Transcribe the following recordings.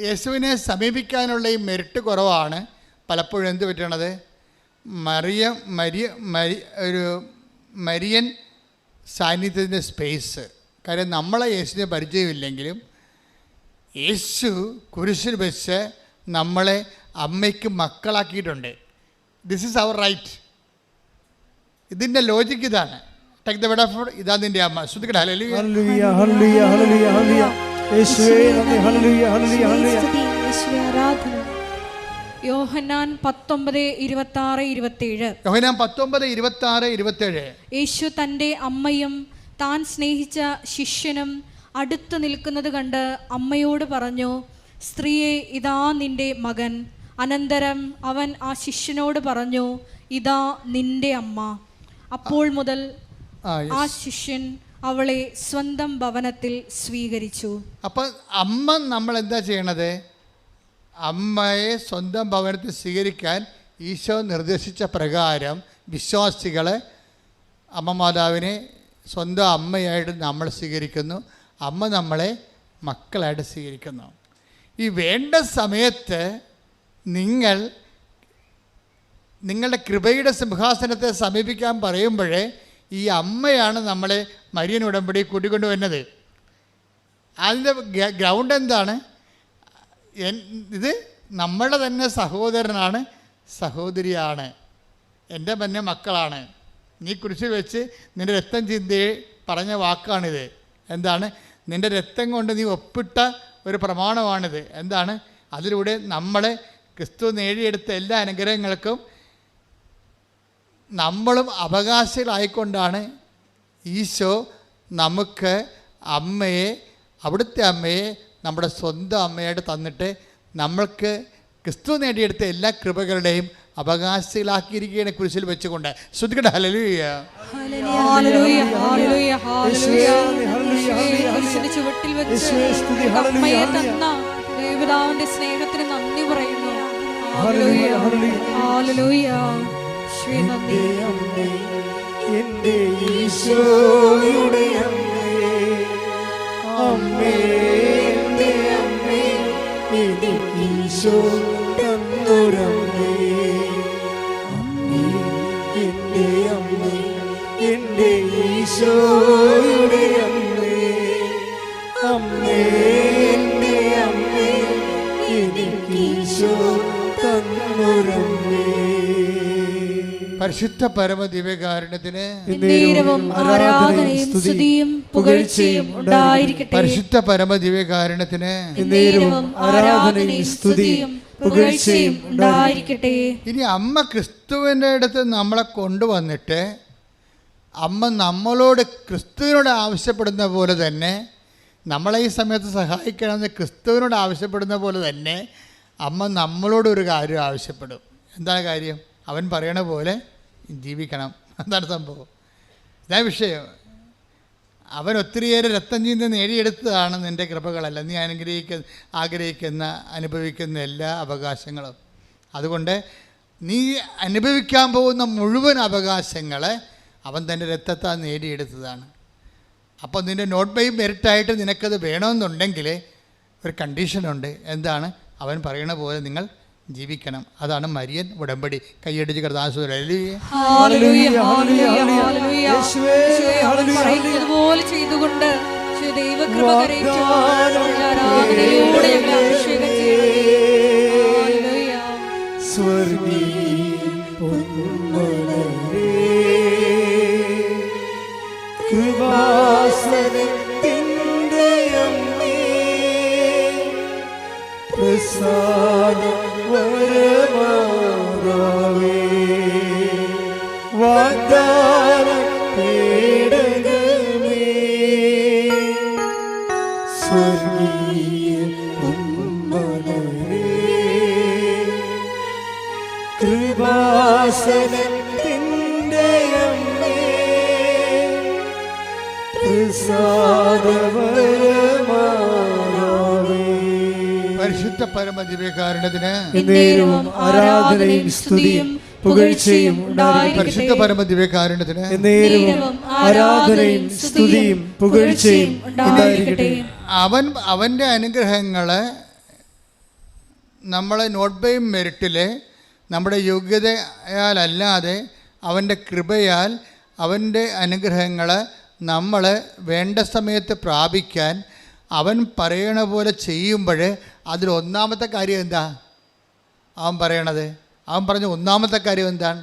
യേശുവിനെ സമീപിക്കാനുള്ള ഈ മെറിറ്റ് കുറവാണ് പലപ്പോഴും എന്ത് പറ്റണത്, ഒരു മരിയൻ സാന്നിധ്യത്തിൻ്റെ സ്പേസ്. കാര്യം നമ്മളെ യേശുവിനെ പരിചയമില്ലെങ്കിലും യേശു കുരിശിൽ വെച്ച് നമ്മളെ അമ്മയ്ക്ക് മക്കളാക്കിയിട്ടുണ്ട്. This is our right. ഇതിൻ്റെ ലോജിക്ക് ഇതാണ്. Take the word of God. ഇതാ നിന്റെ അമ്മ. ശ്രുതിക്കട്ടെ. ഹല്ലേലൂയ ഹല്ലേലൂയ ഹല്ലേലൂയ ഹല്ലേലൂയ ഹല്ലേലൂയ. യേശുവേ നന്ദി. ഹല്ലേലൂയ ഹല്ലേലൂയ ഹല്ലേലൂയ. യേശുവേ ആരാധന. യോഹന്നാൻ 19:26-27. യോഹന്നാൻ 19:26-27. യേശു തൻ്റെ അമ്മയും താൻ സ്നേഹിച്ച ശിഷ്യനും അടുത്ത് നിൽക്കുന്നത് കണ്ട് അമ്മയോട് പറഞ്ഞു, സ്ത്രീയെ, ഇതാ നിന്റെ മകൻ. അനന്തരം അവൻ ആ ശിഷ്യനോട് പറഞ്ഞു, ഇതാ നിന്റെ അമ്മ. അപ്പോൾ മുതൽ ആ ശിഷ്യൻ അവളെ സ്വന്തം ഭവനത്തിൽ സ്വീകരിച്ചു. അപ്പം അമ്മ നമ്മൾ എന്താ ചെയ്യണത്? അമ്മയെ സ്വന്തം ഭവനത്തിൽ സ്വീകരിക്കാൻ ഈശോ നിർദ്ദേശിച്ച പ്രകാരം വിശ്വാസികൾ അമ്മ മാതാവിനെ സ്വന്തം അമ്മയായിട്ട് നമ്മൾ സ്വീകരിക്കുന്നു. അമ്മ നമ്മളെ മക്കളായിട്ട് സ്വീകരിക്കുന്നു. ഈ വേണ്ട സമയത്ത് നിങ്ങളുടെ കൃപയുടെ സിംഹാസനത്തെ സമീപിക്കാൻ പറയുമ്പോഴേ ഈ അമ്മയാണ് നമ്മളെ മരിയൻ ഉടമ്പടി കൂട്ടിക്കൊണ്ടുവരുന്നത്. അതിൻ്റെ ഗ്രൗണ്ട് എന്താണ്? ഇത് നമ്മുടെ തന്നെ സഹോദരനാണ്, സഹോദരിയാണ്, എൻ്റെ തന്നെ മക്കളാണ്. നീ കുരിശിൽ വെച്ച് നിൻ്റെ രക്തം ചിന്തി പറഞ്ഞ വാക്കാണിത്. എന്താണ്? നിൻ്റെ രക്തം കൊണ്ട് നീ ഒപ്പിട്ട ഒരു പ്രമാണമാണിത്. എന്താണ്? അതിലൂടെ നമ്മളെ ക്രിസ്തു നേടിയെടുത്ത എല്ലാ അനുഗ്രഹങ്ങൾക്കും നമ്മളും അവകാശികളായിക്കൊണ്ടാണ് ഈശോ നമുക്ക് അവിടുത്തെ അമ്മയെ നമ്മുടെ സ്വന്തം അമ്മയായിട്ട് തന്നിട്ട് നമ്മൾക്ക് ക്രിസ്തു നേടിയെടുത്ത എല്ലാ കൃപകളുടെയും അവകാശികളാക്കിയിരിക്കുകയാണ് കുരിശിൽ വെച്ചുകൊണ്ട്. ശ്രുതിക്കട്ടെ. ഹല്ലേലൂയ ഹല്ലേലൂയ ഹല്ലേലൂയ ഹല്ലേലൂയ. കുരിശിന്റെ ചുവട്ടിൽ വെച്ച് അമ്മയെ തന്ന ദൈവപിതാവിന്റെ സ്നേഹത്തിന് നന്ദി പറയുന്നു. Hallelujah hallelujah. ശ്രീ നന്ദി. എൻ്റെ ഈശോയുടെ അമ്മേ, എൻ്റെ അമ്മേ, എനിക്ക് ഈശോ തന്നൊരമ്മേ. അമ്മേ, എൻ്റെ അമ്മേ, എൻ്റെ ഈശോയുടെ അമ്മേ. അമ്മേ, എൻ്റെ അമ്മേ, എനിക്ക് ഈശോ തന്നൊരമ്മേ. പരിശുദ്ധ പരമ ദിവ്യകാരുണ്യത്തിന് ആരാധനയും സ്തുതിയും പുകഴ്ചയും ഉണ്ടായിരിക്കട്ടെ. പരിശുദ്ധ പരമ ദിവ്യകാരുണ്യത്തിന് ആരാധനയും സ്തുതിയും പുകഴ്ചയും ഉണ്ടായിരിക്കട്ടെ. ഇനി അമ്മ ക്രിസ്തുവിൻ്റെ അടുത്ത് നമ്മളെ കൊണ്ടുവന്നിട്ട് അമ്മ നമ്മളോട് ക്രിസ്തുവിനോട് ആവശ്യപ്പെടുന്ന പോലെ തന്നെ, നമ്മളെ ഈ സമയത്ത് സഹായിക്കണമെന്ന് ക്രിസ്തുവിനോട് ആവശ്യപ്പെടുന്ന പോലെ തന്നെ അമ്മ നമ്മളോടൊരു കാര്യം ആവശ്യപ്പെടും. എന്താണ് കാര്യം? അവൻ പറയണ പോലെ ജീവിക്കണം. എന്താണ് സംഭവം? ഇതാ വിഷയം. അവൻ ഒത്തിരിയേറെ രക്തം ചീന്തി നേടിയെടുത്തതാണ് നിൻ്റെ കൃപകളല്ല, നീ ആഗ്രഹിക്കുന്ന അനുഭവിക്കുന്ന എല്ലാ അവകാശങ്ങളും. അതുകൊണ്ട് നീ അനുഭവിക്കാൻ പോകുന്ന മുഴുവൻ അവകാശങ്ങളെ അവൻ തൻ്റെ രക്തത്താൽ നേടിയെടുത്തതാണ്. അപ്പോൾ നിൻ്റെ നോട്ട് ബൈ മെറിറ്റായിട്ട് നിനക്കത് വേണമെന്നുണ്ടെങ്കിൽ ഒരു കണ്ടീഷനുണ്ട്. എന്താണ്? അവൻ പറയണ പോലെ നിങ്ങൾ ജീവിക്കണം. അതാണ് മരിയൻ ഉടമ്പടി. കൈയടിച്ച് കർത്താവേ ചെയ്തുകൊണ്ട് പരിശുദ്ധ പരമ ദിവ്യകാരുണ്യത്തിന് ആരാധനയും സ്തുതിയും പുകഴ്ചയും പരിശുദ്ധ പരമ ദിവ്യകാരുണ്യത്തിന് ആരാധനയും സ്തുതിയും പുകഴ്ചയും ഉണ്ടായിരിക്കട്ടെ. അവൻ്റെ അനുഗ്രഹങ്ങളെ നമ്മൾ നോട്ട് ബൈ മെറിറ്റിൽ നമ്മുടെ യോഗ്യതയാലല്ലാതെ അവൻ്റെ കൃപയാൽ അവൻ്റെ അനുഗ്രഹങ്ങൾ നമ്മൾ വേണ്ട സമയത്ത് പ്രാപിക്കാൻ അവൻ പറയണ പോലെ ചെയ്യുമ്പോൾ അതിൽ ഒന്നാമത്തെ കാര്യം എന്താ അവൻ പറയണത്? അവൻ പറഞ്ഞ ഒന്നാമത്തെ കാര്യം എന്താണ്?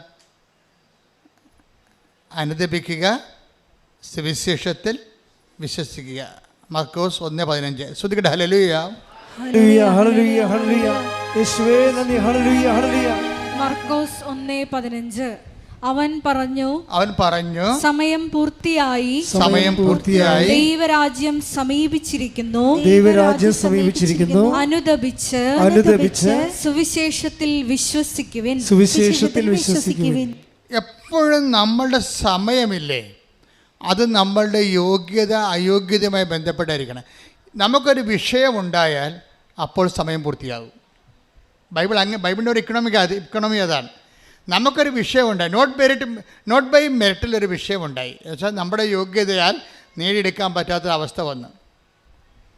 അനുദപിക്കുക, സുവിശേഷത്തിൽ വിശ്വസിക്കുക. മർക്കോസ് 1:15. ശ്രദ്ധിക്കട്ടെ. ഹല്ലേലൂയ, ഹല്ലേലൂയ, ഹല്ലേലൂയ, ഹല്ലേലൂയ. യേശുവേ നന്ദി. ഹല്ലേലൂയ, ഹല്ലേലൂയ. മർക്കോസ് 1:15. അവൻ പറഞ്ഞു, സമയം പൂർത്തിയായി, ദൈവരാജ്യം സമീപിച്ചിരിക്കുന്നു, അനുദപിച്ച് സുവിശേഷത്തിൽ വിശ്വസിക്കുവിൻ. എപ്പോഴും നമ്മളുടെ സമയമില്ലേ, അത് നമ്മളുടെ യോഗ്യത അയോഗ്യതയുമായി ബന്ധപ്പെട്ടായിരിക്കണം. നമുക്കൊരു വിഷയമുണ്ടായാൽ അപ്പോൾ സമയം പൂർത്തിയാകും. ബൈബിളിൻ്റെ ഒരു ഇക്കണോമി അതാണ്. നമുക്കൊരു വിഷയമുണ്ടായി, നോട്ട് ബൈ മെറിറ്റിലൊരു വിഷയമുണ്ടായി എന്നുവെച്ചാൽ നമ്മുടെ യോഗ്യതയാൽ നേടിയെടുക്കാൻ പറ്റാത്തൊരവസ്ഥ വന്നു.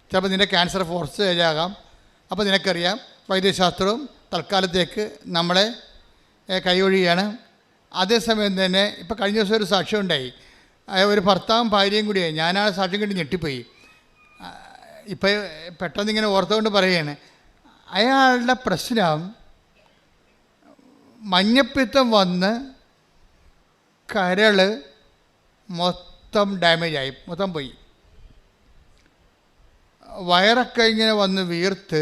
ചിലപ്പോൾ നിൻ്റെ ക്യാൻസർ ഫോർസ്റ്റേജാകാം. അപ്പോൾ നിനക്കറിയാം വൈദ്യശാസ്ത്രവും തൽക്കാലത്തേക്ക് നമ്മളെ കൈയൊഴിയാണ്. അതേസമയം തന്നെ ഇപ്പോൾ കഴിഞ്ഞ ദിവസം ഒരു സാക്ഷ്യം ഉണ്ടായി. ഒരു ഭർത്താവും ഭാര്യയും കൂടിയായി. ഞാനാണ് സാക്ഷ്യം കണ്ടി ഞെട്ടിപ്പോയി. ഇപ്പോൾ പെട്ടെന്ന് ഇങ്ങനെ ഓർത്തുകൊണ്ട് പറയുകയാണ്, അയാളുടെ പ്രശ്നം മഞ്ഞപ്പിത്തം വന്ന് കരൾ മൊത്തം ഡാമേജായി, മൊത്തം പോയി. വയറൊക്കെ ഇങ്ങനെ വന്ന് വീർത്ത്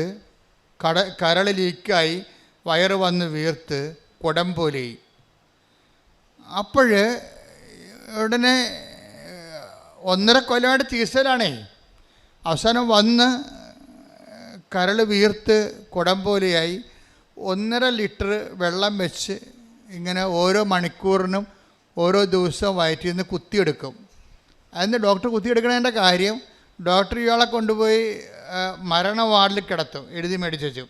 കരൾ ലീക്കായി വയറ് വന്ന് വീർത്ത് കുടം പോലെയായി. അപ്പോൾ ഉടനെ 1.5 കൊല്ലമായിട്ട് ചികിത്സയിലാണേ. അവസാനം വന്ന് കരൾ വീർത്ത് കുടം പോലെയായി 1.5 ലിറ്റർ വെള്ളം വെച്ച് ഇങ്ങനെ ഓരോ മണിക്കൂറിനും ഓരോ ദിവസവും വയറ്റിൽ നിന്ന് കുത്തിയെടുക്കും. അതിന് ഡോക്ടർ കുത്തിയെടുക്കണതിൻ്റെ കാര്യം, ഡോക്ടർ ഇയാളെ കൊണ്ടുപോയി മരണ വാർഡിൽ കിടത്തും, എഴുതി മേടിച്ചു വെച്ചു.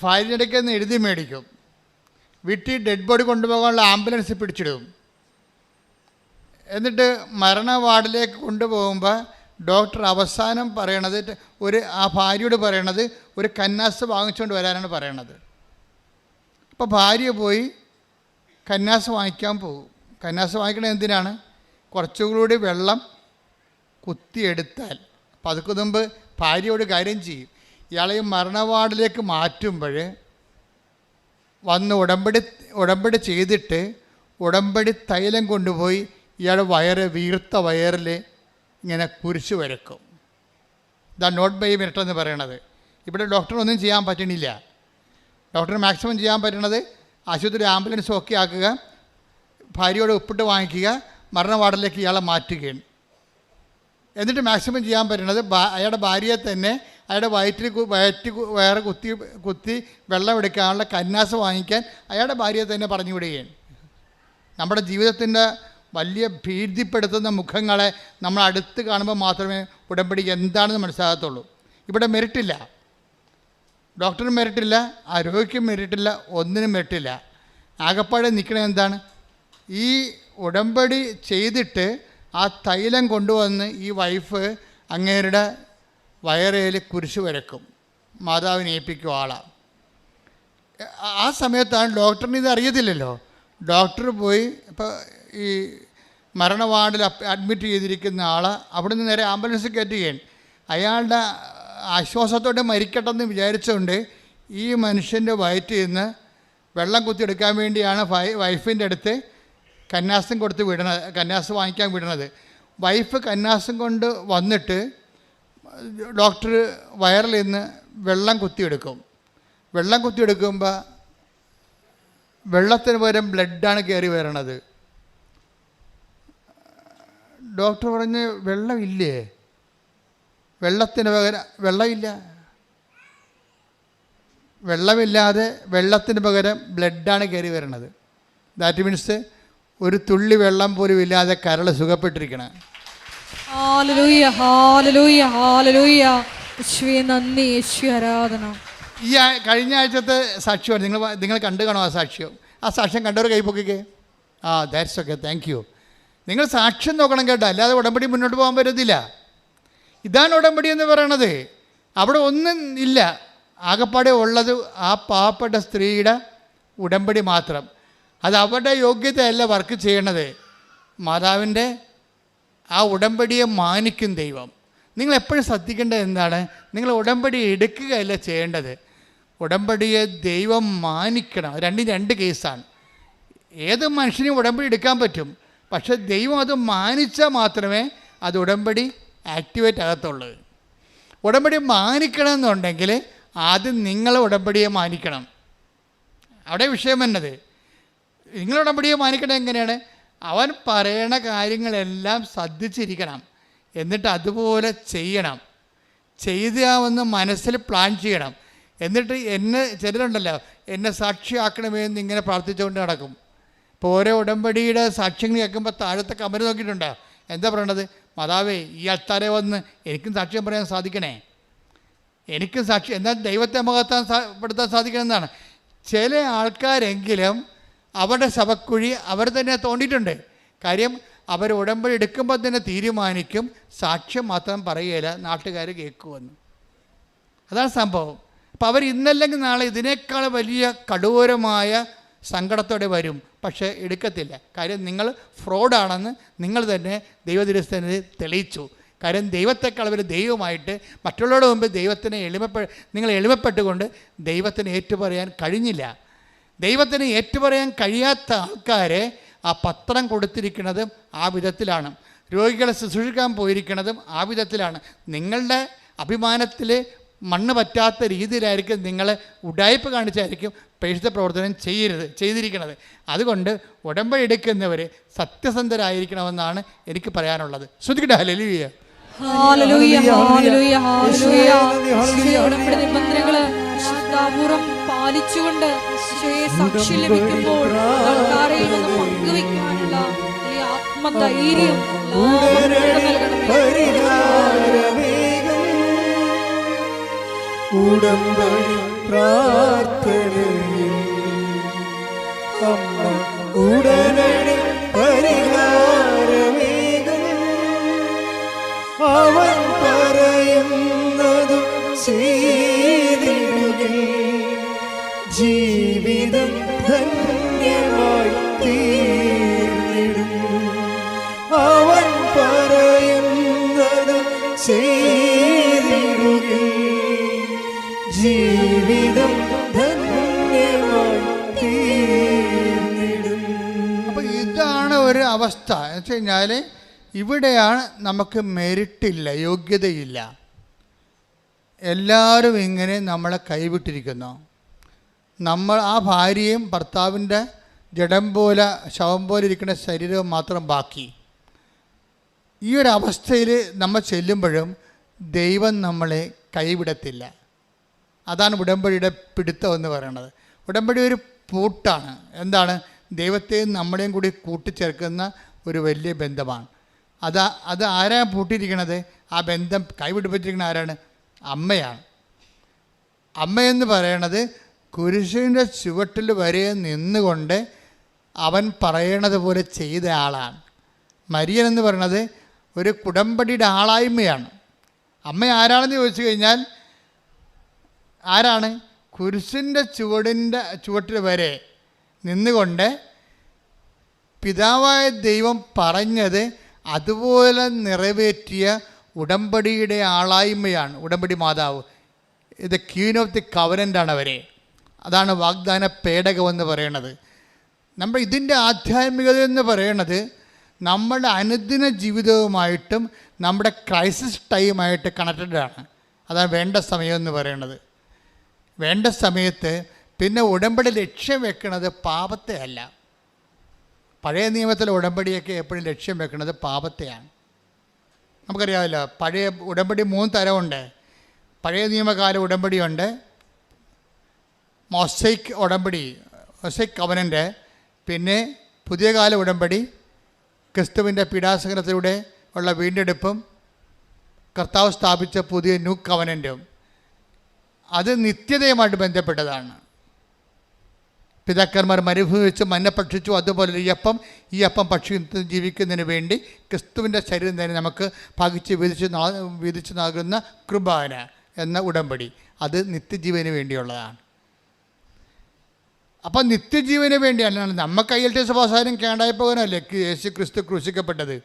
ഫയലിനിടയ്ക്ക് നിന്ന് എഴുതി മേടിക്കും. വീട്ടിൽ ഡെഡ് ബോഡി കൊണ്ടുപോകാനുള്ള ആംബുലൻസ് പിടിച്ചിടും. എന്നിട്ട് മരണ വാർഡിലേക്ക് കൊണ്ടുപോകുമ്പോൾ ഡോക്ടർ അവസാനം പറയണത്, ആ ഭാര്യയോട് പറയണത് ഒരു കന്നാസ് വാങ്ങിച്ചുകൊണ്ട് വരാനാണ് പറയണത്. അപ്പോൾ ഭാര്യ പോയി കന്നാസ് വാങ്ങിക്കാൻ പോകും. കന്നാസ് വാങ്ങിക്കണത് എന്തിനാണ്? കുറച്ചുകൂടി വെള്ളം കുത്തിയെടുത്താൽ. അപ്പം അതൊക്കെ മുമ്പ് ഭാര്യയോട് കാര്യം ചെയ്യും. ഇയാളെ മരണ വാർഡിലേക്ക് മാറ്റുമ്പോൾ വന്ന് ഉടമ്പടി ചെയ്തിട്ട് ഉടമ്പടി തൈലം കൊണ്ടുപോയി ഇയാളുടെ വീർത്ത വയറിൽ ഇങ്ങനെ കുരിശ് വരക്കും. ഇതാണ് നോട്ട് ബൈ മെറിറ്റ് എന്ന് പറയണത്. ഇവിടെ ഡോക്ടറൊന്നും ചെയ്യാൻ പറ്റണില്ല. ഡോക്ടർ മാക്സിമം ചെയ്യാൻ പറ്റണത് ആശുപത്രി ആംബുലൻസ് ഒക്കെ ആക്കുക, ഭാര്യയോട് ഒപ്പിട്ട് വാങ്ങിക്കുക, മരണ വാർഡിലേക്ക് ഇയാളെ മാറ്റുകയാണ്. എന്നിട്ട് മാക്സിമം ചെയ്യാൻ പറ്റണത് അയാളുടെ ഭാര്യയെ തന്നെ അയാളുടെ വയറ് കുത്തി വെള്ളം എടുക്കാനുള്ള കന്നാസ് വാങ്ങിക്കാൻ അയാളുടെ ഭാര്യയെ തന്നെ പറഞ്ഞു വിടുകയാണ്. നമ്മുടെ ജീവിതത്തിൻ്റെ വലിയ ഭീതിപ്പെടുത്തുന്ന മുഖങ്ങളെ നമ്മൾ അടുത്ത് കാണുമ്പോൾ മാത്രമേ ഉടമ്പടി എന്താണെന്ന് മനസ്സിലാകത്തുള്ളൂ. ഇവിടെ മെറിറ്റില്ല, ഡോക്ടറിന് മെറിറ്റില്ല, ആരോഗ്യക്കും മെറിറ്റില്ല, ഒന്നിനും മെറിറ്റില്ല. ആകപ്പാടെ നിൽക്കണത് എന്താണ്? ഈ ഉടമ്പടി ചെയ്തിട്ട് ആ തൈലം കൊണ്ടുവന്ന് ഈ വൈഫ് അങ്ങേരുടെ വയറേൽ കുരിശ് വരക്കും, മാതാവിനെ ഏൽപ്പിക്കും ആളാണ്. ആ സമയത്താണ് ഡോക്ടറിന് ഇത് അറിയത്തില്ലല്ലോ. ഡോക്ടർ പോയി ഇപ്പോൾ ഈ മരണ വാർഡിൽ അഡ്മിറ്റ് ചെയ്തിരിക്കുന്ന ആളെ അവിടെ നിന്ന് നേരെ ആംബുലൻസ് കയറ്റുകയാണ്. അയാളുടെ ആശ്വാസത്തോടെ മരിക്കട്ടെന്ന് വിചാരിച്ചുകൊണ്ട് ഈ മനുഷ്യൻ്റെ വയറ്റിൽ നിന്ന് വെള്ളം കുത്തിയെടുക്കാൻ വേണ്ടിയാണ് വൈഫിൻ്റെ അടുത്ത് കന്നാസും കൊടുത്ത് വിടണത്, കന്നാസ് വാങ്ങിക്കാൻ വിടണത്. വൈഫ് കന്നാസും കൊണ്ട് വന്നിട്ട് ഡോക്ടർ വയറിൽ നിന്ന് വെള്ളം കുത്തിയെടുക്കും. വെള്ളം കുത്തിയെടുക്കുമ്പോൾ വെള്ളത്തിന് പകരം ബ്ലഡാണ് കയറി വരണത്. ഡോക്ടർ പറഞ്ഞ് വെള്ളമില്ലേ? വെള്ളത്തിന് പകരം വെള്ളമില്ല. വെള്ളമില്ലാതെ വെള്ളത്തിന് പകരം ബ്ലഡാണ് കയറി വരണത്. ദാറ്റ് മീൻസ് ഒരു തുള്ളി വെള്ളം പോലും ഇല്ലാതെ കരൾ സുഖപ്പെട്ടിരിക്കണം. ഹല്ലേലൂയ, ഹല്ലേലൂയ, ഹല്ലേലൂയ. യേശുവേ നന്ദി, യേശുവേ ആരാധന. ഈ കഴിഞ്ഞ ആഴ്ചത്തെ സാക്ഷ്യമാണ് നിങ്ങൾ കണ്ടു കാണും. ആ സാക്ഷ്യം കണ്ടവർ കൈപ്പൊക്കിക്കേ. That's okay, thank you. നിങ്ങൾ സാക്ഷ്യം നോക്കണം കേട്ടോ, അല്ലാതെ ഉടമ്പടി മുന്നോട്ട് പോകാൻ പറ്റത്തില്ല. ഇതാണ് ഉടമ്പടി എന്ന് പറയണത്. അവിടെ ഒന്നും ഇല്ല, ആകപ്പാടെ ഉള്ളത് ആ പാവപ്പെട്ട സ്ത്രീയുടെ ഉടമ്പടി മാത്രം. അത് അവരുടെ യോഗ്യതയല്ല വർക്ക് ചെയ്യണത്. മാതാവിൻ്റെ ആ ഉടമ്പടിയെ മാനിക്കും ദൈവം. നിങ്ങൾ എപ്പോഴും ശ്രദ്ധിക്കേണ്ടത് എന്താണ്? നിങ്ങൾ ഉടമ്പടി എടുക്കുകയല്ല ചെയ്യേണ്ടത്, ഉടമ്പടിയെ ദൈവം മാനിക്കണം. രണ്ടും രണ്ട് കേസാണ്. ഏത് മനുഷ്യനും ഉടമ്പടി എടുക്കാൻ പറ്റും, പക്ഷെ ദൈവം അത് മാനിച്ചാൽ മാത്രമേ അത് ഉടമ്പടി ആക്ടിവേറ്റ് ആകത്തുള്ളൂ. ഉടമ്പടി മാനിക്കണമെന്നുണ്ടെങ്കിൽ ആദ്യം നിങ്ങൾ ഉടമ്പടിയെ മാനിക്കണം. അവിടെ വിഷയം എന്നത് നിങ്ങൾ ഉടമ്പടിയെ മാനിക്കണം എങ്ങനെയാണ്? അവൻ പറയണ കാര്യങ്ങളെല്ലാം ശ്രദ്ധിച്ചിരിക്കണം, എന്നിട്ട് അതുപോലെ ചെയ്യണം. ചെയ്താവെന്ന് മനസ്സിൽ പ്ലാൻ ചെയ്യണം. എന്നിട്ട് എന്നെ ചിലരുണ്ടല്ലോ, എന്നെ സാക്ഷിയാക്കണമെന്ന് ഇങ്ങനെ പ്രാർത്ഥിച്ചുകൊണ്ട് നടക്കും. ഇപ്പോൾ ഓരോ ഉടമ്പടിയുടെ സാക്ഷ്യങ്ങൾ കേൾക്കുമ്പോൾ താഴത്തെ കമന്റ് നോക്കിയിട്ടുണ്ടോ? എന്താ പറയണത്? മാതാവേ, ഈ അൾത്താരെ വന്ന് എനിക്കും സാക്ഷ്യം പറയാൻ സാധിക്കണേ, എനിക്കും സാക്ഷി എന്നാൽ ദൈവത്തെ പെടുത്താൻ സാധിക്കണമെന്നാണ്. ചില ആൾക്കാരെങ്കിലും അവരുടെ ശവക്കുഴി അവർ തന്നെ തോണ്ടിയിട്ടുണ്ട്. കാര്യം അവർ ഉടമ്പടി എടുക്കുമ്പോൾ തന്നെ തീരുമാനിക്കും സാക്ഷ്യം മാത്രം പറയുകയില്ല, നാട്ടുകാർ കേൾക്കുമെന്ന്. അതാണ് സംഭവം. അപ്പോൾ അവർ ഇന്നല്ലെങ്കിൽ നാളെ ഇതിനേക്കാൾ വലിയ കടൂരമായ സങ്കടത്തോടെ വരും, പക്ഷേ എടുക്കത്തില്ല. കാര്യം നിങ്ങൾ ഫ്രോഡാണെന്ന് നിങ്ങൾ തന്നെ ദൈവദിവസത്തിന് തെളിയിച്ചു. കാര്യം ദൈവത്തെക്കാൾ അവർ ദൈവമായിട്ട് മറ്റുള്ളവരുടെ മുമ്പ് ദൈവത്തിനെ നിങ്ങൾ എളിമപ്പെട്ടുകൊണ്ട് ദൈവത്തിന് ഏറ്റുപറയാൻ കഴിഞ്ഞില്ല. ദൈവത്തിന് ഏറ്റുപറയാൻ കഴിയാത്ത ആൾക്കാരെ ആ പത്രം കൊടുത്തിരിക്കുന്നതും ആ വിധത്തിലാണ്. രോഗികളെ ശുശ്രൂഷിക്കാൻ പോയിരിക്കുന്നതും ആ വിധത്തിലാണ്. നിങ്ങളുടെ അഭിമാനത്തിൽ മണ്ണ് പറ്റാത്ത രീതിയിലായിരിക്കും നിങ്ങൾ ഉഡായിപ്പ് കാണിച്ചായിരിക്കും പരിശുദ്ധ പ്രവർത്തനം ചെയ്തിരിക്കുന്നത്. അതുകൊണ്ട് ഉടമ്പടി എടുക്കുന്നവർ സത്യസന്ധരായിരിക്കണമെന്നാണ് എനിക്ക് പറയാനുള്ളത്. ശ്രദ്ധിക്കട്ടെ. ഹല്ലേലൂയ. ഹല്ലേലൂയ, ഹല്ലേലൂയ, ഹല്ലേലൂയ. ഉടമ്പടി നിബന്ധനകള് വിശുദ്ധാപൂർവം പാലിച്ചുകൊണ്ട് സാക്ഷി ലഭിക്കുമ്പോൾ ആൾക്കാരിൽ നിന്ന് പങ്കുവെക്കാനുള്ള ഈ ആത്മധൈര്യം ഉടമ്പടി പ്രാർത്ഥനയിൽ അമ്മ ഉടനടി പരിഹാരമേകും. അവൻ പറയുന്നതും ചെയ്തിടുകിൽ ജീവിതം ധന്യമായി തീർന്നിടും. അവൻ പറയുന്നതും ചെയ്തിടുകിൽ ജീവിതം ധന്യമായി തീർന്നിടും. അപ്പോൾ ഇതാണ് ഒരു അവസ്ഥ എന്ന് വെച്ച് കഴിഞ്ഞാൽ, ഇവിടെയാണ് നമുക്ക് മെറിറ്റില്ല, യോഗ്യതയില്ല. എല്ലാവരും ഇങ്ങനെ നമ്മളെ കൈവിട്ടിരിക്കുന്നു. നമ്മൾ ആ ഭാര്യയും ഭർത്താവിൻ്റെ ജഡം പോലെ ശവം പോലെ ഇരിക്കുന്ന ശരീരവും മാത്രം ബാക്കി. ഈ ഒരു അവസ്ഥയിൽ നമ്മൾ ചെല്ലുമ്പോഴും ദൈവം നമ്മളെ കൈവിടത്തില്ല. അതാണ് ഉടമ്പടിയുടെ പിടുത്തം എന്ന് പറയുന്നത്. ഉടമ്പടി ഒരു പൂട്ടാണ്. എന്താണ്? ദൈവത്തെയും നമ്മളെയും കൂടി കൂട്ടിച്ചേർക്കുന്ന ഒരു വലിയ ബന്ധമാണ്. അത് ആരാണ് പൂട്ടിയിരിക്കണത്? ആ ബന്ധം കൈവിടിപ്പിച്ചിരിക്കുന്ന ആരാണ്? അമ്മയാണ്. അമ്മയെന്ന് പറയണത് കുരിശിൻ്റെ ചുവട്ടിൽ വരെ നിന്നുകൊണ്ട് അവൻ പറയണത് പോലെ ചെയ്ത ആളാണ്. മരിയൻ എന്ന് പറയണത് ഒരു ഉടമ്പടിയുടെ ആളായ്മയാണ്. അമ്മ ആരാണെന്ന് ചോദിച്ചു കഴിഞ്ഞാൽ ആരാണ്? കുരിശിൻ്റെ ചുവട്ടിൽ വരെ നിന്നുകൊണ്ട് പിതാവായ ദൈവം പറഞ്ഞത് അതുപോലെ നിറവേറ്റിയ ഉടമ്പടിയുടെ ആളായ്മയാണ് ഉടമ്പടി മാതാവ്. ഇത് ക്വീൻ ഓഫ് ദി കവനൻ്റാണ് അവരെ. അതാണ് വാഗ്ദാന പേടകമെന്ന് പറയണത്. നമ്മൾ ഇതിൻ്റെ ആധ്യാത്മികത എന്ന് പറയണത് നമ്മുടെ അനുദിന ജീവിതവുമായിട്ടും നമ്മുടെ ക്രൈസിസ് ടൈമായിട്ട് കണക്റ്റഡാണ്. അതാണ് വേണ്ട സമയം എന്ന് പറയണത്. വേണ്ട സമയത്ത് പിന്നെ ഉടമ്പടി ലക്ഷ്യം വെക്കുന്നത് പാപത്തെ അല്ല. പഴയ നിയമത്തിലെ ഉടമ്പടിയൊക്കെ എപ്പോഴും ലക്ഷ്യം വെക്കുന്നത് പാപത്തെയാണ്. നമുക്കറിയാമല്ലോ, പഴയ ഉടമ്പടി 3 തരമുണ്ട്. പഴയ നിയമകാല ഉടമ്പടിയുണ്ട്, മൊസൈക്ക് ഉടമ്പടി, മൊസൈക്ക് കവനൻ്റ്. പിന്നെ പുതിയ കാല ഉടമ്പടി, ക്രിസ്തുവിൻ്റെ പീഡാസഹനത്തിലൂടെ ഉള്ള വീണ്ടെടുപ്പും കർത്താവ് സ്ഥാപിച്ച പുതിയ ന്യൂ കവനൻ്റും. അത് നിത്യതയുമായിട്ട് ബന്ധപ്പെട്ടതാണ്. പിതാക്കന്മാർ മരുഭൂമി വെച്ച് മന്ന ഭക്ഷിച്ചു, അതുപോലെ ഈ അപ്പം ഭക്ഷിച്ച് ജീവിക്കുന്നതിന് വേണ്ടി ക്രിസ്തുവിൻ്റെ ശരീരം തന്നെ നമുക്ക് ഭാഗിച്ച് വിധിച്ച് നൽകുന്ന കൃപാന എന്ന ഉടമ്പടി. അത് നിത്യജീവന് വേണ്ടിയുള്ളതാണ്. അപ്പം നിത്യജീവന് വേണ്ടിയാണ് നമുക്ക് ILTS പാസ്സായാലും കേണ്ടായി പോകാനല്ലേ യേശു ക്രിസ്തു ക്രൂശിക്കപ്പെട്ടത്.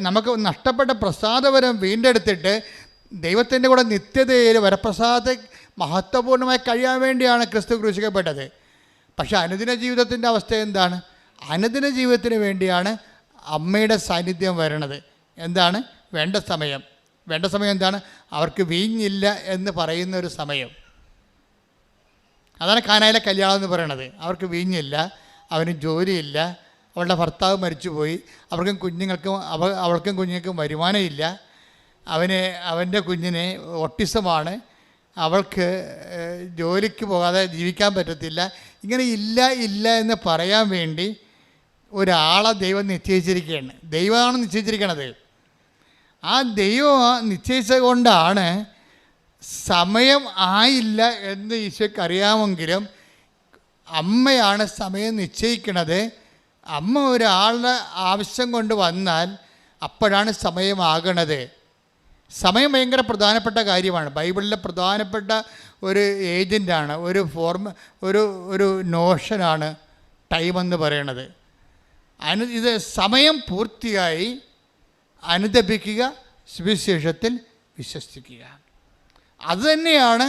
നമുക്ക് നഷ്ടപ്പെട്ട പ്രസാദവരം വീണ്ടെടുത്തിട്ട് ദൈവത്തിൻ്റെ കൂടെ നിത്യതയിൽ വരപ്രസാദ മഹത്വപൂർണ്ണമായി കഴിയാൻ വേണ്ടിയാണ് ക്രിസ്തു ക്രൂശിക്കപ്പെട്ടത്. പക്ഷേ അനുദിന ജീവിതത്തിൻ്റെ അവസ്ഥ എന്താണ്? അനുദിന ജീവിതത്തിന് വേണ്ടിയാണ് അമ്മയുടെ സാന്നിധ്യം വരണത്. എന്താണ് വേണ്ട സമയം? വേണ്ട സമയം എന്താണ്? അവർക്ക് വീഞ്ഞില്ല എന്ന് പറയുന്ന ഒരു സമയം. അതാണ് കാനായിലെ കല്യാണം എന്ന് പറയണത്. അവർക്ക് വീഞ്ഞില്ല, അവന് ജോലിയില്ല, അവളുടെ ഭർത്താവ് മരിച്ചുപോയി, അവൾക്കും കുഞ്ഞുങ്ങൾക്കും വരുമാനമില്ല, അവൻ്റെ കുഞ്ഞിന് ഓട്ടിസമാണ്, അവൾക്ക് ജോലിക്ക് പോകാതെ ജീവിക്കാൻ പറ്റത്തില്ല. ഇങ്ങനെ ഇല്ല എന്ന് പറയാൻ വേണ്ടി ഒരാളെ ദൈവം നിശ്ചയിച്ചിരിക്കുകയാണ്. ദൈവമാണ് നിശ്ചയിച്ചിരിക്കണത്. ആ ദൈവം നിശ്ചയിച്ചത് കൊണ്ടാണ് സമയം ആയില്ല എന്ന് ഈശോയ്ക്ക് അറിയാമെങ്കിലും അമ്മയാണ് സമയം നിശ്ചയിക്കണത്. അമ്മ ഒരാളുടെ ആവശ്യം കൊണ്ട് വന്നാൽ അപ്പോഴാണ് സമയമാകണത്. സമയം ഭയങ്കര പ്രധാനപ്പെട്ട കാര്യമാണ്. ബൈബിളിലെ പ്രധാനപ്പെട്ട ഒരു ഏജൻ്റാണ്, ഒരു നോഷനാണ് ടൈമെന്ന് പറയണത്. ഇത് സമയം പൂർത്തിയായി അനുദപിക്കുക, സുവിശേഷത്തിൽ വിശ്വസിക്കുക. അതുതന്നെയാണ്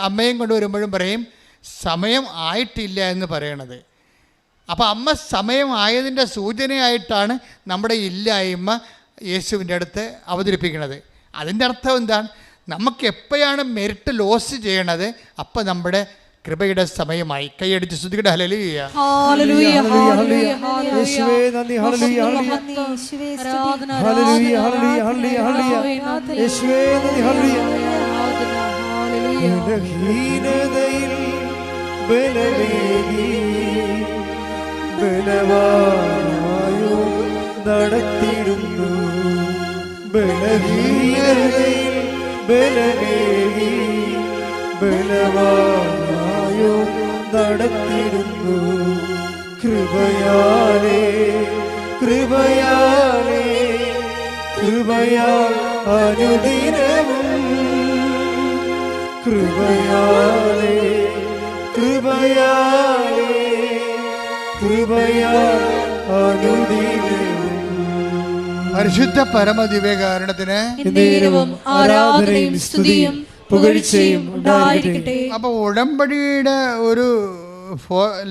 അമ്മയും കൊണ്ട് വരുമ്പോഴും പറയും സമയം ആയിട്ടില്ല എന്ന് പറയണത്. അപ്പോൾ അമ്മ സമയമായതിൻ്റെ സൂചനയായിട്ടാണ് നമ്മുടെ ഇല്ലായ്മ യേശുവിൻ്റെ അടുത്ത് അവതരിപ്പിക്കുന്നത്. അതിൻ്റെ അർത്ഥം എന്താണ്? നമുക്ക് എപ്പോഴാണ് മെരിറ്റ് ലോസ് ചെയ്യണത് അപ്പം നമ്മുടെ കൃപയുടെ സമയമായി. കൈയടിച്ച് സ്തുതിക്കട്ടെ. ഹല്ലേലൂയ. ഹല്ലേലൂയ ഹല്ലേലൂയ യേശുവേ നന്ദി. ഹല്ലേലൂയ ഹല്ലേലൂയ ഹല്ലേലൂയ ഹല്ലേലൂയ ഹല്ലേലൂയ യേശുവേ നന്ദി. ഹല്ലേലൂയ ബലഹീനതയിൽ ബലമേകി ബലവാനായോ നടത്തിടുന്നു. ബലഹീനതയിൽ ബലമേകി ബലവാനായോ നടത്തിടുന്നു. കൃപയാലേ കൃപയാലേ കൃപയാൽ അനുദിനവും കൃപയാലേ കൃപയാലേ കൃപയാൽ അനുദിനവും. പരിശുദ്ധ പരമദിവ്യകാരുണ്യത്തിന് ആരാധനയും സ്തുതിയും പുകഴ്ചയും ഉണ്ടായിരിക്കട്ടെ. അപ്പോൾ ഉടമ്പടിയുടെ ഒരു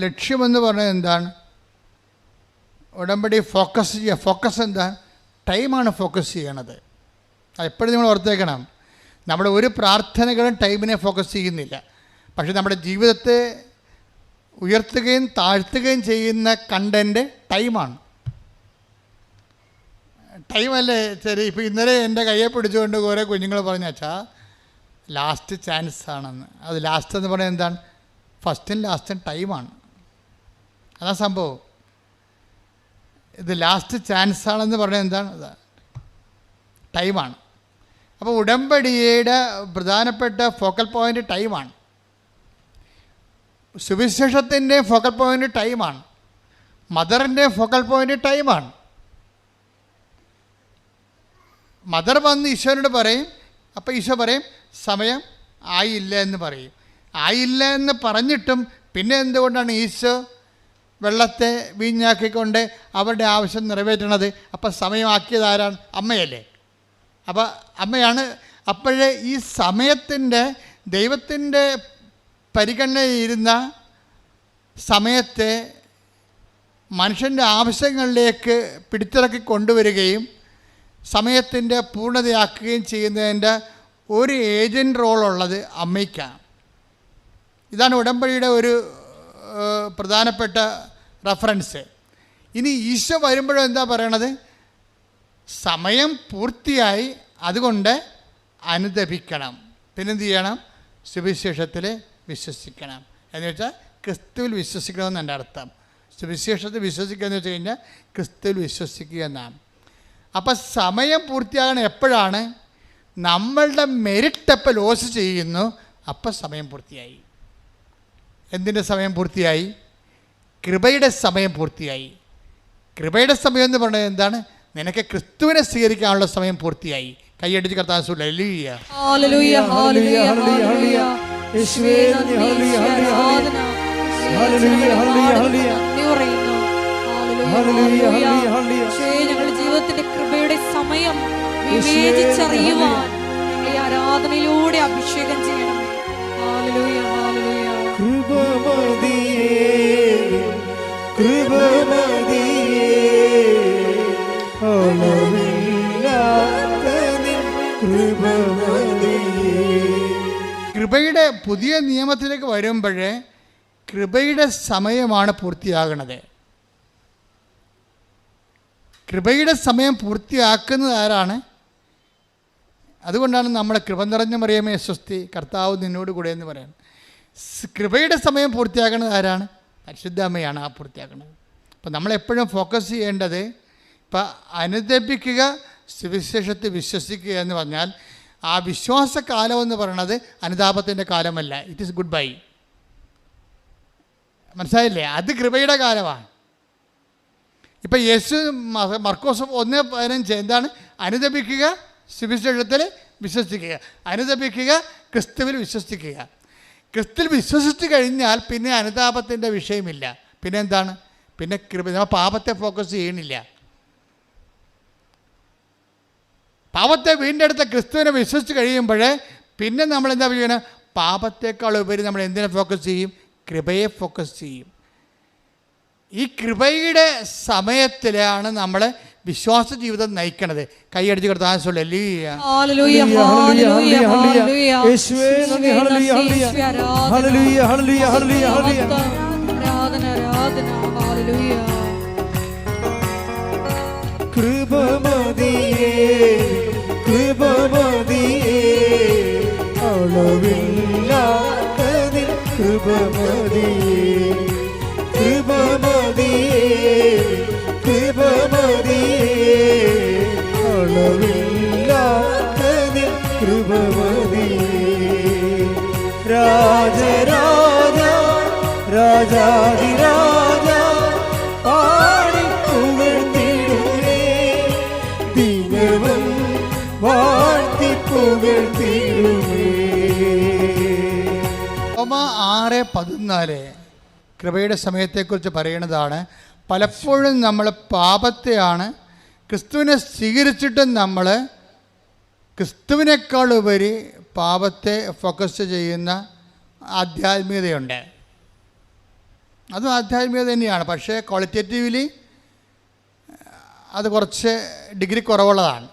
ലക്ഷ്യമെന്ന് പറഞ്ഞത് എന്താണ്? ഉടമ്പടി ഫോക്കസ് എന്താണ്? ടൈമാണ് ഫോക്കസ് ചെയ്യണത്. എപ്പോഴും നിങ്ങൾ ഓർത്തേക്കണം, നമ്മുടെ ഒരു പ്രാർത്ഥനകളും ടൈമിനെ ഫോക്കസ് ചെയ്യുന്നില്ല. പക്ഷെ നമ്മുടെ ജീവിതത്തെ ഉയർത്തുകയും താഴ്ത്തുകയും ചെയ്യുന്ന കണ്ടൻറ്റ് ടൈമാണ്. ടൈമല്ലേ ശരി. ഇപ്പോൾ ഇന്നലെ എൻ്റെ കയ്യെ പിടിച്ചുകൊണ്ട് കുറേ കുഞ്ഞുങ്ങൾ പറഞ്ഞു വെച്ചാൽ ലാസ്റ്റ് ചാൻസ് ആണെന്ന്. അത് ലാസ്റ്റ് എന്ന് പറയുന്നത് എന്താണ്? ഫസ്റ്റും ലാസ്റ്റും ടൈമാണ്. അതാ സംഭവം. ഇത് ലാസ്റ്റ് ചാൻസ് ആണെന്ന് പറയുന്നത് എന്താണ്? ടൈമാണ്. അപ്പോൾ ഉടമ്പടിയുടെ പ്രധാനപ്പെട്ട ഫോക്കൽ പോയിൻ്റ് ടൈമാണ്. സുവിശേഷത്തിൻ്റെ ഫോക്കൽ പോയിൻ്റ് ടൈമാണ്. മദറിൻ്റെ ഫോക്കൽ പോയിൻ്റ് ടൈമാണ്. മദർ വന്ന് ഈശോനോട് പറയും, അപ്പോൾ ഈശോ പറയും സമയം ആയില്ല എന്ന് പറയും. ആയില്ല എന്ന് പറഞ്ഞിട്ടും പിന്നെ എന്തുകൊണ്ടാണ് ഈശോ വെള്ളത്തെ വീഞ്ഞാക്കിക്കൊണ്ട് അവരുടെ ആവശ്യം നിറവേറ്റണത്? അപ്പോൾ സമയമാക്കിയത് ആരാണ്? അമ്മയല്ലേ. അപ്പോൾ അമ്മയാണ്. അപ്പോഴേ ഈ സമയത്തിൻ്റെ ദൈവത്തിൻ്റെ പരിഗണനയിരുന്ന സമയത്തെ മനുഷ്യൻ്റെ ആവശ്യങ്ങളിലേക്ക് പിടിച്ചിറക്കി കൊണ്ടുവരികയും സമയത്തിൻ്റെ പൂർണ്ണതയാക്കുകയും ചെയ്യുന്നതിൻ്റെ ഒരു ഏജൻറ് റോളുള്ളത് അമ്മയ്ക്കാണ്. ഇതാണ് ഉടമ്പടിയുടെ ഒരു പ്രധാനപ്പെട്ട റെഫറൻസ്. ഇനി ഈശോ വരുമ്പോഴും എന്താ പറയണത്? സമയം പൂർത്തിയായി, അതുകൊണ്ട് അനുദപിക്കണം. പിന്നെന്ത് ചെയ്യണം? സുവിശേഷത്തിൽ വിശ്വസിക്കണം. എന്ന് വെച്ചാൽ ക്രിസ്തുവിൽ വിശ്വസിക്കണമെന്ന് എൻ്റെ അർത്ഥം. സുവിശേഷത്തിൽ വിശ്വസിക്കുക എന്ന് വെച്ച് കഴിഞ്ഞാൽ ക്രിസ്തുവിൽ വിശ്വസിക്കുക എന്നാണ്. അപ്പം സമയം പൂർത്തിയാകണം എപ്പോഴാണ്? നമ്മളുടെ മെരിറ്റ് എപ്പോൾ ലോസ് ചെയ്യുന്നു അപ്പം സമയം പൂർത്തിയായി. എന്തിൻ്റെ സമയം പൂർത്തിയായി? കൃപയുടെ സമയം പൂർത്തിയായി. കൃപയുടെ സമയം എന്ന് പറയുന്നത് എന്താണ്? നിനക്ക് ക്രിസ്തുവിനെ സ്വീകരിക്കാനുള്ള സമയം പൂർത്തിയായി. കൈയടിച്ച് കർത്താവ് ഹല്ലേലൂയ. ഹല്ലേലൂയ ഹല്ലേലൂയ ഹല്ലേലൂയ. യേശുവേ നന്ദി, യേശുവേ ആരാധന. ഹല്ലേലൂയ ഹല്ലേലൂയ ഹല്ലേലൂയ. നന്ദി പറയുന്നു. ഹല്ലേലൂയ ഹല്ലേലൂയ ഹല്ലേലൂയ. യേശുവേ, ഞങ്ങളുടെ ജീവിതത്തിന്റെ കൃപയുടെ സമയം വിവേചിച്ചറിയുവാൻ ഞങ്ങളെ ആരാധനയിലൂടെ അഭിഷേകം ചെയ്യണമേ. Hallelujah hallelujah. കൃപമതിയേ കൃപമതിയേ അളവില്ലാത്ത നിൻ കൃപമതിയേ. കൃപയുടെ പുതിയ നിയമത്തിലേക്ക് വരുമ്പോഴേ കൃപയുടെ സമയമാണ് പൂർത്തിയാകുന്നത്. കൃപയുടെ സമയം പൂർത്തിയാക്കുന്നത് ആരാണ്? അതുകൊണ്ടാണ് നമ്മൾ കൃപ നിറഞ്ഞ മറിയമേ സ്വസ്തി, കർത്താവ് നിന്നോട് കൂടെ എന്ന് പറയുന്നത്. കൃപയുടെ സമയം പൂർത്തിയാക്കുന്നത് ആരാണ്? പരിശുദ്ധ അമ്മയാണ് ആ പൂർത്തിയാക്കുന്നത്. അപ്പോൾ നമ്മളെപ്പോഴും ഫോക്കസ് ചെയ്യേണ്ടത് ഇപ്പം അനുദപിക്കുക, സുവിശേഷത്തെ വിശ്വസിക്കുക എന്ന് പറഞ്ഞാൽ ആ വിശ്വാസകാലം എന്ന് പറയുന്നത് അനുതാപത്തിൻ്റെ കാലമല്ല. It is goodbye. മനസ്സിലായില്ലേ? അത് കൃപയുടെ കാലമാണ്. ഇപ്പം യേശു മർക്കോസ് 1:15 എന്താണ്? അനുദപിക്കുക, സുവിശേഷത്തിൽ വിശ്വസിക്കുക. അനുദപിക്കുക, ക്രിസ്തുവിൽ വിശ്വസിക്കുക. ക്രിസ്തുവിൽ വിശ്വസിച്ച് കഴിഞ്ഞാൽ പിന്നെ അനുതാപത്തിൻ്റെ വിഷയമില്ല. പിന്നെ എന്താണ്? പിന്നെ കൃപ. നമ്മൾ പാപത്തെ ഫോക്കസ് ചെയ്യണില്ല. പാപത്തെ വീണ്ടെടുത്ത ക്രിസ്തുവിനെ വിശ്വസിച്ച് കഴിയുമ്പോൾ പിന്നെ നമ്മൾ എന്താ ചെയ്യണം? പാപത്തേക്കാൾ ഉപരി നമ്മൾ എന്തിനെ ഫോക്കസ് ചെയ്യും? കൃപയെ ഫോക്കസ് ചെയ്യും. ഈ കൃപയുടെ സമയത്തിലാണ് നമ്മൾ വിശ്വാസ ജീവിതം നയിക്കണത്. കൈയടിച്ച് കർത്താവേ ഹല്ലേലൂയ. ഹല്ലേലൂയ ഹല്ലേലൂയ ഹല്ലേലൂയ. യേശുവേ നന്ദി, ഹല്ലേലൂയ ഹല്ലേലൂയ. ഹല്ലേലൂയ ഹല്ലേലൂയ ഹല്ലേലൂയ ഹല്ലേലൂയ. ആരാധന ആരാധന. ഹല്ലേലൂയ. കൃപമതിയേ കൃപമതിയേ അളവില്ലാത്ത നിൻ കൃപമതിയേ കൃപമതിയേ കൃപമതിയേ അളവില്ലാത്ത നിൻ കൃപമതിയേ. രാജരാജ രാജാധിരാജ പാടി പുകഴ്ത്തിടുമേ, ദിനവും വാഴ്ത്തി പുകഴ്ത്തിടുമേ. റോമ 6:14 കൃപയുടെ സമയത്തെക്കുറിച്ച് പറയുന്നതാണ്. പലപ്പോഴും നമ്മൾ പാപത്തെയാണ് ക്രിസ്തുവിനെ സ്വീകരിച്ചിട്ടും നമ്മൾ ക്രിസ്തുവിനേക്കാൾ ഉപരി പാപത്തെ ഫോക്കസ് ചെയ്യുന്ന ആധ്യാത്മികതയുണ്ട്. അതും ആധ്യാത്മികത തന്നെയാണ്. പക്ഷേ ക്വാളിറ്റേറ്റീവ്ലി അത് കുറച്ച് ഡിഗ്രി കുറവുള്ളതാണ്.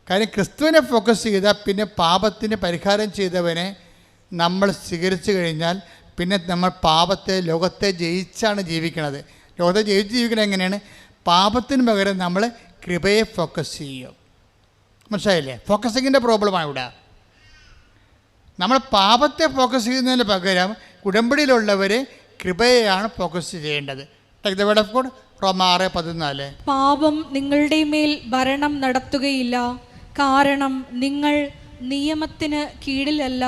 കാര്യം ക്രിസ്തുവിനെ ഫോക്കസ് ചെയ്താൽ പിന്നെ പാപത്തിന് പരിഹാരം ചെയ്തവനെ നമ്മൾ സ്വീകരിച്ചു കഴിഞ്ഞാൽ പിന്നെ നമ്മൾ പാപത്തെ, ലോകത്തെ ജയിച്ചാണ് ജീവിക്കുന്നത്. ലോകത്തെ ജയിച്ച് ജീവിക്കുന്നത് എങ്ങനെയാണ്? പാപത്തിന് പകരം നമ്മൾ കൃപയെ ഫോക്കസ് ചെയ്യും. മനസ്സിലായില്ലേ? ഫോക്കസിങ്ങിൻ്റെ പ്രോബ്ലമാണ് ഇവിടെ. നമ്മൾ പാപത്തെ ഫോക്കസ് ചെയ്യുന്നതിന് പകരം ഉടമ്പടിയിലുള്ളവർ കൃപയെയാണ് ഫോക്കസ് ചെയ്യേണ്ടത്. Take the word of God. റോമ 6:14. പാപം നിങ്ങളുടെ മേൽ ഭരണം നടത്തുകയില്ല, കാരണം നിങ്ങൾ നിയമത്തിന് കീഴിലല്ല,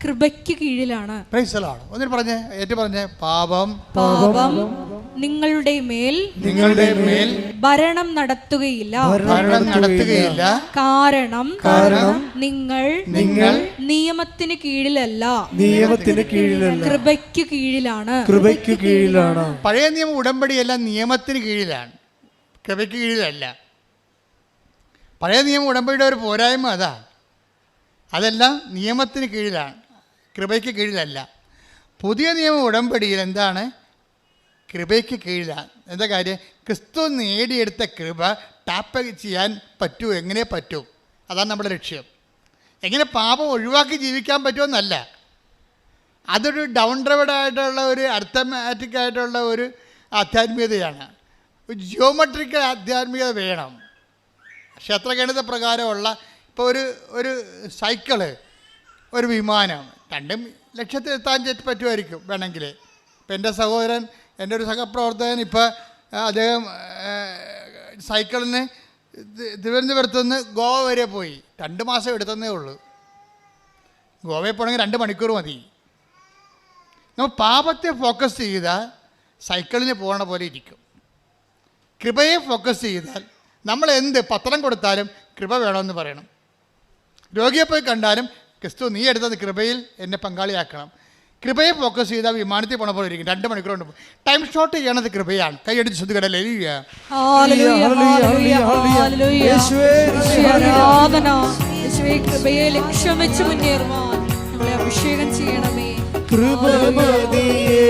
കൃപയ്ക്ക് കീഴിലാണ്. Praise the Lord. ഒന്നിട്ട് പറഞ്ഞേ, ഏറ്റു പറഞ്ഞേ. പാപം നിങ്ങളുടെ മേൽ ഭരണം നടത്തുകയില്ല, കാരണം നിങ്ങൾ നിയമത്തിന് കീഴിലല്ല, കൃപയ്ക്ക് കീഴിലാണ്. പഴയ നിയമ ഉടമ്പടിയെല്ലാം നിയമത്തിന് കീഴിലാണ്, കൃപയ്ക്ക് കീഴിലല്ല. പഴയ നിയമ ഉടമ്പടിയുടെ ഒരു പോരായ്മ അതെല്ലാം നിയമത്തിന് കീഴിലാണ്, കൃപയ്ക്ക് കീഴിലല്ല. പുതിയ നിയമ ഉടമ്പടിയിൽ എന്താണ്? കൃപയ്ക്ക് കീഴിലാണ്. എന്താ കാര്യം? ക്രിസ്തു നേടിയെടുത്ത കൃപ ടാപ്പ് ചെയ്യാൻ പറ്റുമോ? എങ്ങനെ പറ്റും? അതാണ് നമ്മുടെ ലക്ഷ്യം. എങ്ങനെ പാപം ഒഴിവാക്കി ജീവിക്കാൻ പറ്റുമെന്നല്ല. അതൊരു ഡൗൺ ഡ്രൈവഡായിട്ടുള്ള ഒരു അർത്ഥമാറ്റിക് ആയിട്ടുള്ള ഒരു ആധ്യാത്മികതയാണ്. ഒരു ജിയോമെട്രിക്കൽ ആധ്യാത്മികത വേണം. ക്ഷേത്രഗണിത പ്രകാരമുള്ള ഇപ്പോൾ ഒരു സൈക്കിള്, ഒരു വിമാനം, രണ്ടും ലക്ഷ്യത്തിലെത്താൻ പറ്റുമായിരിക്കും വേണമെങ്കിൽ. ഇപ്പം എൻ്റെ സഹോദരൻ, എൻ്റെ ഒരു സഹപ്രവർത്തകൻ, ഇപ്പോൾ അദ്ദേഹം സൈക്കിളിന് തിരുവനന്തപുരത്ത് നിന്ന് ഗോവ വരെ പോയി. 2 മാസം എടുത്തതേ ഉള്ളൂ. ഗോവയിൽ പോകണമെങ്കിൽ 2 മണിക്കൂർ മതി. നമ്മൾ പാപത്തെ ഫോക്കസ് ചെയ്താൽ സൈക്കിളിന് പോകണ പോലെ ഇരിക്കും. കൃപയെ ഫോക്കസ് ചെയ്താൽ നമ്മൾ എന്ത് പത്രം കൊടുത്താലും കൃപ വേണമെന്ന് പറയണം. രോഗിയെ പോയി കണ്ടാലും ക്രിസ്തു നീ എടുത്തത് കൃപയിൽ എന്നെ പങ്കാളിയാക്കണം. കൃപയെ ഫോക്കസ് ചെയ്താൽ വിമാനത്തിൽ പോണ പോലെ ഇരിക്കും. 2 മണിക്കൂർ കൊണ്ട് ടൈം ഷോട്ട് ചെയ്യണത് കൃപയാണ്. കൈയടിച്ച് ശ്രദ്ധിക്കട്ടെ. കൃപയെ ലക്ഷ്യം വെച്ച് മുന്നേറുവാൻ നമ്മളെ അഭിഷേകം ചെയ്യണമേ. കൃപമതിയേ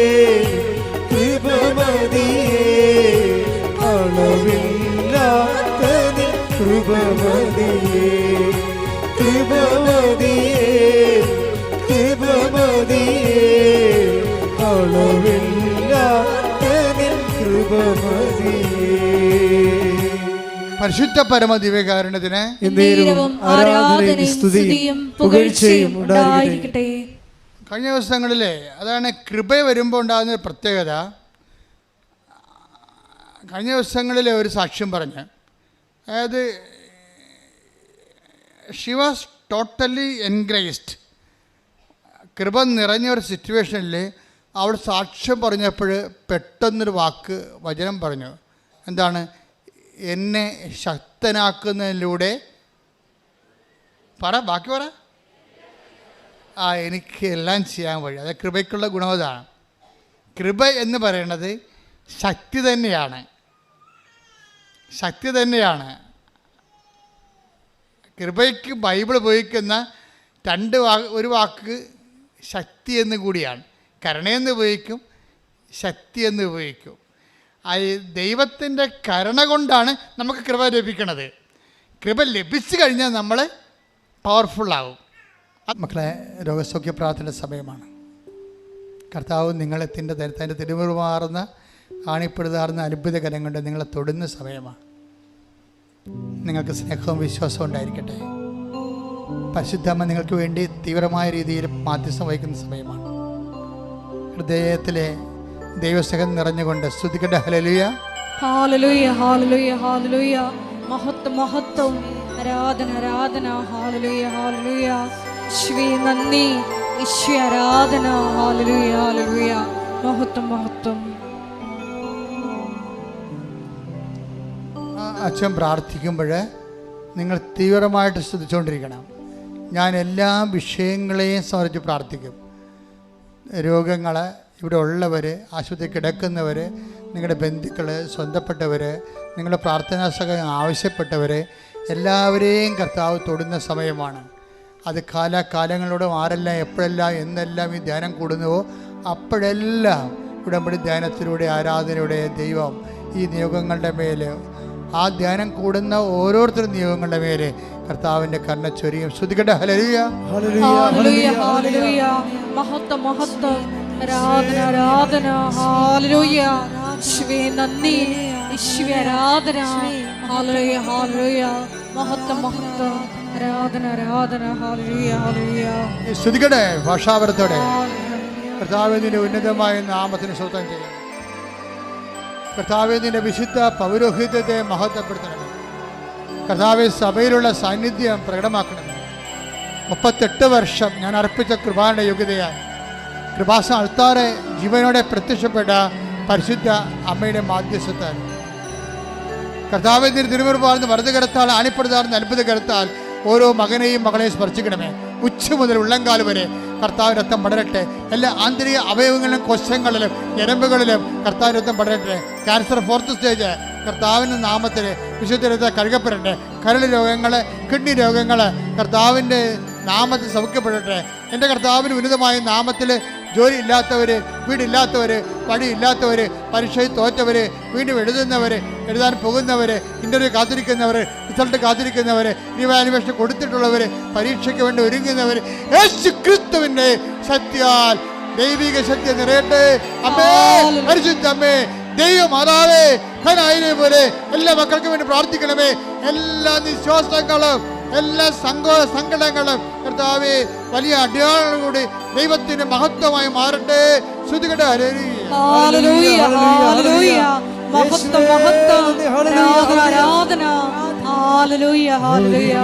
കൃപമതിയേ അളവില്ലാത്ത നിൻ കൃപമതിയേ കൃപമതിയേ കൃപമതിയേ അളവില്ലാത്ത നിൻ കൃപമതിയേ. പരിശുദ്ധ പരമ ദിവ്യകാരുണ്യത്തിന് ആരാധനയും സ്തുതിയും പുകഴ്ചയും ഉണ്ടായിരിക്കട്ടെ. കഴിഞ്ഞ ദിവസങ്ങളിലെ അതാണ് കൃപ വരുമ്പോൾ ഉണ്ടാകുന്ന ഒരു പ്രത്യേകത. കഴിഞ്ഞ ദിവസങ്ങളിലെ ഒരു സാക്ഷ്യം പറഞ്ഞ്, അതായത് ഷി വാസ് ടോട്ടലി എൻഗ്രേസ്ഡ്. കൃപ നിറഞ്ഞ ഒരു സിറ്റുവേഷനിൽ അവൾ സാക്ഷ്യം പറഞ്ഞപ്പോൾ പെട്ടെന്നൊരു വചനം പറഞ്ഞു. എന്താണ്? എന്നെ ശക്തനാക്കുന്നതിലൂടെ ബാക്കി പറ. എനിക്ക് എല്ലാം ചെയ്യാൻ വഴി. അത് കൃപയ്ക്കുള്ള ഗുണവതാണ്. കൃപ എന്ന് പറയുന്നത് ശക്തി തന്നെയാണ്. ശക്തി തന്നെയാണ്. കൃപയ്ക്ക് ബൈബിൾ ഉപയോഗിക്കുന്ന ഒരു വാക്ക് ശക്തി എന്ന് കൂടിയാണ്. കരുണയെന്ന് ഉപയോഗിക്കും, ശക്തി എന്ന് ഉപയോഗിക്കും. ദൈവത്തിൻ്റെ കരുണ കൊണ്ടാണ് നമുക്ക് കൃപ ലഭിക്കുന്നത്. കൃപ ലഭിച്ചു കഴിഞ്ഞാൽ നമ്മൾ പവർഫുള്ളാവും. മക്കളെ, രോഗസൗഖ്യ പ്രാർത്ഥന സമയമാണ്. കർത്താവ് നിങ്ങളെ തൻ്റെ തിരുമുറുമാറുന്ന ആണിപ്പെടുതാറുന്ന അത്ഭുതകരം കൊണ്ട് നിങ്ങളെ തൊടുന്ന സമയമാണ്. നിങ്ങൾക്ക് സ്നേഹവും വിശ്വാസവും ഉണ്ടായിരിക്കട്ടെ. പരിശുദ്ധമ്മ നിങ്ങൾക്ക് വേണ്ടി തീവ്രമായ രീതിയിൽ മാധ്യസ്ഥം വഹിക്കുന്ന സമയമാണ്. ഹൃദയത്തിലെ ദൈവസ്നേഹം നിറഞ്ഞുകൊണ്ട് സ്തുതിക്കട്ടെ. ഹല്ലേലൂയ ഹല്ലേലൂയ ഹല്ലേലൂയ ഹല്ലേലൂയ. മഹത്വം മഹത്വം, ആരാധന ആരാധന. ഹല്ലേലൂയ ഹല്ലേലൂയ. യേശുവേ നന്ദി, യേശുവേ ആരാധന. ഹല്ലേലൂയ ഹല്ലേലൂയ. മഹത്വം മഹത്വം. അച്ഛൻ പ്രാർത്ഥിക്കുമ്പോൾ നിങ്ങൾ തീവ്രമായിട്ട് ശ്രദ്ധിച്ചുകൊണ്ടിരിക്കണം. ഞാൻ എല്ലാ വിഷയങ്ങളെയും സമർപ്പിച്ച് പ്രാർത്ഥിക്കും. രോഗങ്ങൾ, ഇവിടെ ഉള്ളവർ, ആശുപത്രി കിടക്കുന്നവർ, നിങ്ങളുടെ ബന്ധുക്കൾ, സ്വന്തപ്പെട്ടവർ, നിങ്ങളുടെ പ്രാർത്ഥനാ സഹായം ആവശ്യപ്പെട്ടവർ, എല്ലാവരെയും കർത്താവ് തൊടുന്ന സമയമാണ്. അത് കാലങ്ങളോടും ആരെല്ലാം എപ്പോഴെല്ലാം എന്നെല്ലാം ഈ ധ്യാനം കൂടുന്നുവോ അപ്പോഴെല്ലാം ഉടമ്പടി ധ്യാനത്തിലൂടെ ആരാധനയുടെ ദൈവം ഈ നിയോഗങ്ങളുടെ മേൽ, ആ ധ്യാനം കൂടുന്ന ഓരോരുത്തരും നിയോഗങ്ങളുടെ മേലെ കർത്താവിൻ്റെ കരുണ ചൊരിയും. ശ്രുതിക്കട്ടെ. ഹല്ലേലൂയ ഹല്ലേലൂയ ഹല്ലേലൂയ. മഹത്വം മഹത്വം, ആരാധന ആരാധന. ഹല്ലേലൂയ. യേശുവേ നന്ദി, യേശുവേ ആരാധന. ഹല്ലേലൂയ ഹല്ലേലൂയ. മഹത്വം മഹത്വം, ആരാധന ആരാധന. ഹല്ലേലൂയ ഹല്ലേലൂയ. ശ്രുതിക്കട്ടെ ഭാഷാപരത്തോടെ. കർത്താവിൻ്റെ ഉന്നതമായ നാമത്തിന് സ്തോത്രം ചെയ്യും. കർത്താവിൻ്റെ വിശുദ്ധ പൗരോഹിത്യത്തെ മഹത്വപ്പെടുത്തണമേ. കർത്താവ് സഭയിലുള്ള സാന്നിധ്യം പ്രകടമാക്കണമേ. 38 വർഷം ഞാൻ അർപ്പിച്ച കൃപാന്റെ യോഗ്യതയാൽ കൃപാസ അൾത്താറെ ജീവനോടെ പ്രത്യക്ഷപ്പെട്ട പരിശുദ്ധ അമ്മയുടെ മാധ്യസ്ഥത്താൽ കർത്താവിൻ്റെ തിരുമുറുപാർന്ന് വലതുകരത്താൽ ആണിപ്പെടുത്താർന്ന് അത്ഭുത കരത്താൽ ഓരോ മകനെയും മകളെയും സ്പർശിക്കണമേ. ഉച്ച മുതൽ ഉള്ളംകാല് വരെ കർത്താവ് രക്തം പടരട്ടെ. എല്ലാ ആന്തരിക അവയവങ്ങളിലും കോശങ്ങളിലും ഞരമ്പുകളിലും കർത്താവ് രക്തം പടരട്ടെ. ക്യാൻസർ 4th സ്റ്റേജ് കർത്താവിൻ്റെ നാമത്തിൽ വിശുദ്ധ രക്തം കഴുകപ്പെടട്ടെ. കരൾ രോഗങ്ങൾ, കിഡ്നി രോഗങ്ങൾ കർത്താവിൻ്റെ നാമത്തിൽ സൗഖ്യപ്പെടട്ടെ. എൻ്റെ കർത്താവിന് ഉന്നതമായ നാമത്തിൽ ജോലി ഇല്ലാത്തവർ, വീടില്ലാത്തവർ, വഴിയില്ലാത്തവർ, പരീക്ഷയിൽ തോറ്റവർ, വീണ്ടും എഴുതാൻ പോകുന്നവർ, ഇൻ്റർവ്യൂ കാത്തിരിക്കുന്നവർ, റിസൾട്ട് കാത്തിരിക്കുന്നവർ, റിവാലുവേഷൻ കൊടുത്തിട്ടുള്ളവർ, പരീക്ഷയ്ക്ക് വേണ്ടി ഒരുങ്ങുന്നവർ, യേശു ക്രിസ്തുവിൻ്റെ ശക്തിയാൽ ദൈവിക ശക്തി നിറയട്ടെ. അമ്മേ, പരിശുദ്ധ അമ്മേ, ദൈവമാതാവേ, ഖനായിനെ പോലെ എല്ലാ മക്കൾക്കും വേണ്ടി പ്രാർത്ഥിക്കണമേ. എല്ലാ നിശ്വാസങ്ങളും, എല്ലാ സങ്കടങ്ങളും കർത്താവേ വലിയ അടയാളങ്ങളോടെ ദൈവത്തിന്റെ മഹത്വമായി മാറട്ടെ. ശ്രുതികട്ടെ. ഹല്ലേലൂയ ഹല്ലേലൂയ. മഹത്വം മഹത്വം, ആരാധന ആരാധന. ഹല്ലേലൂയ ഹല്ലേലൂയ.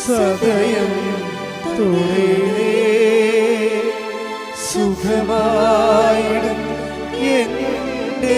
സദയം തുറേ സുഖമായി എൻ്റെ